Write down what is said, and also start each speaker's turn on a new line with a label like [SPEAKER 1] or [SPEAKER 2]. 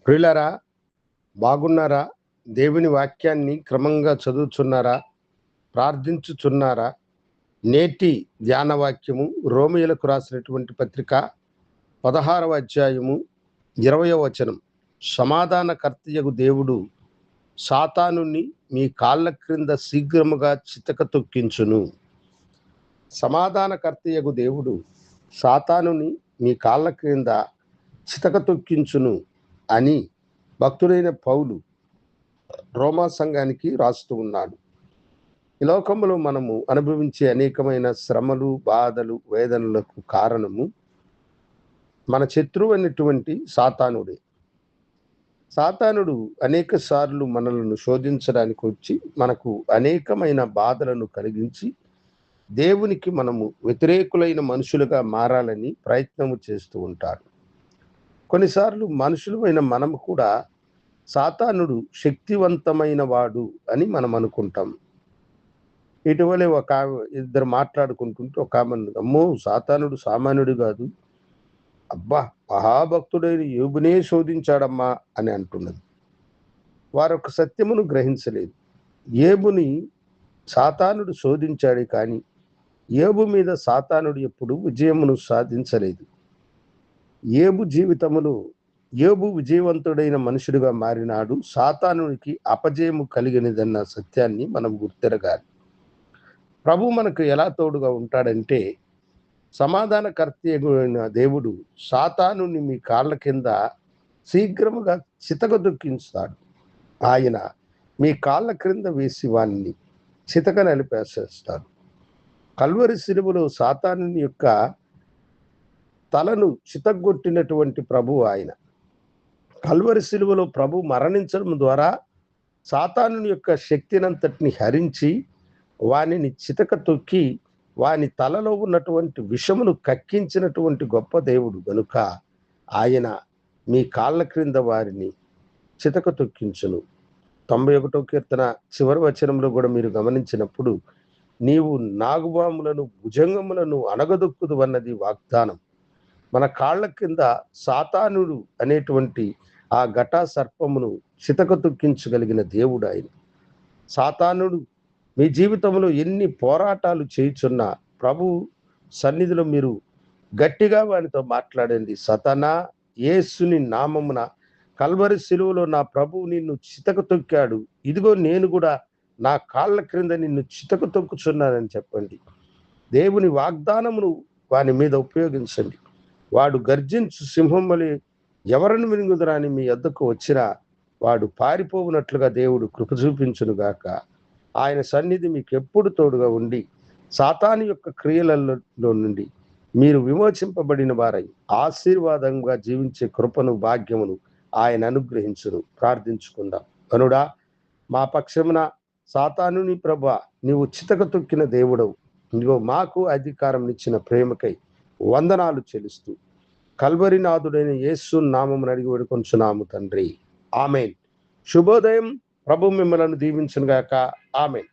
[SPEAKER 1] ప్రియులారా, బాగున్నారా? దేవుని వాక్యాన్ని క్రమంగా చదువుచున్నారా? ప్రార్థించుచున్నారా? నేటి ధ్యాన వాక్యము రోమియోలకు రాసినటువంటి పత్రిక 16వ అధ్యాయము 20వ వచనం. సమాధానకర్తయగు దేవుడు సాతానుని మీ కాళ్ళ క్రింద శీఘ్రముగా చితక తొక్కించును. సమాధానకర్తయగు దేవుడు సాతానుని మీ కాళ్ళ క్రింద చితక తొక్కించును అని భక్తుడైన పౌలు రోమా సంఘానికి రాస్తూ ఉన్నాడు. ఈ లోకంలో మనము అనుభవించే అనేకమైన శ్రమలు, బాధలు, వేదనలకు కారణము మన శత్రువు అయినటువంటి సాతానుడే. సాతానుడు అనేక సార్లు మనలను శోధించడానికి వచ్చి మనకు అనేకమైన బాధలను కలిగించి దేవునికి మనము వ్యతిరేకులైన మనుషులుగా మారాలని ప్రయత్నము చేస్తూ ఉంటాడు. కొన్నిసార్లు మనుషులమైన మనము కూడా సాతానుడు శక్తివంతమైన వాడు అని మనం అనుకుంటాం. ఇటీవలే ఇద్దరు మాట్లాడుకుంటుంటే ఒక ఆమె, అమ్మో సాతానుడు సామాన్యుడు కాదు, అబ్బా మహాభక్తుడైన యోబునే శోధించాడమ్మా అని అంటున్నది. వారొక సత్యమును గ్రహించలేదు. యోబుని సాతానుడు శోధించాడు, కానీ యోబు మీద సాతానుడు ఎప్పుడు విజయమును సాధించలేదు. యోబు జీవితములో యోబు విజయవంతుడైన మనుషుడిగా మారినాడు. సాతానునికి అపజయము కలిగినదన్న సత్యాన్ని మనం గుర్తెరగాలి. ప్రభు మనకు ఎలా తోడుగా ఉంటాడంటే, సమాధానకర్త అయిన దేవుడు సాతానుని మీ కాళ్ళ కింద శీఘ్రముగా చితక దొక్కించుతాడు. ఆయన మీ కాళ్ళ క్రింద వేసి వాణ్ణి చితక నలిపేసేస్తాడు. కల్వరి శిలువలో సాతానుని యొక్క తలను చితగొట్టినటువంటి ప్రభు ఆయన. కల్వరి శిలువలో ప్రభు మరణించడం ద్వారా సాతానుని యొక్క శక్తినంతటిని హరించి వానిని చితక తొక్కి వాని తలలో ఉన్నటువంటి విషమును కక్కించినటువంటి గొప్ప దేవుడు గనుక ఆయన మీ కాళ్ళ క్రింద వారిని చితక తొక్కించును. 91వ కీర్తన చివరి వచనంలో కూడా మీరు గమనించినప్పుడు, నీవు నాగుబాములను భుజంగములను అణగదొక్కుదు అన్నది వాగ్దానం. మన కాళ్ళ కింద సాతానుడు అనేటువంటి ఆ ఘటా సర్పమును చితక తొక్కించగలిగిన దేవుడు ఆయన. సాతానుడు మీ జీవితంలో ఎన్ని పోరాటాలు చేయుచున్నా ప్రభు సన్నిధిలో మీరు గట్టిగా వానితో మాట్లాడండి. సతానా, యేసుని నామమున కల్వరి శిలువలో నా ప్రభువు నిన్ను చితక తొక్కాడు, ఇదిగో నేను కూడా నా కాళ్ళ క్రింద నిన్ను చితక తొక్కుచున్నానని చెప్పండి. దేవుని వాగ్దానమును వాని మీద ఉపయోగించండి. వాడు గర్జించు సింహం వలె ఎవరిని మింగుదురా అని మీ వద్దకు వచ్చినా వాడు పారిపోవునట్లుగా దేవుడు కృప చూపించునుగాక. ఆయన సన్నిధి మీకు ఎప్పుడు తోడుగా ఉండి సాతాను యొక్క క్రియలలో నుండి మీరు విమోచింపబడిన వారై ఆశీర్వాదంగా జీవించే కృపను, భాగ్యమును ఆయన అనుగ్రహించును. ప్రార్థించుకుందాం. కనుడా, మా పక్షమున సాతానుని ప్రభా నీవు చితక తొక్కిన దేవుడవు, ఇదిగో మాకు అధికారం ఇచ్చిన ప్రేమకై వందనాలు చెల్లిస్తూ కల్వరినాథుడైన యేసు నామమున అడిగి వేడుకొంచున్నాము తండ్రి. ఆమేన్. శుభోదయం. ప్రభు మిమ్మలను దీవించును గాక. ఆమేన్.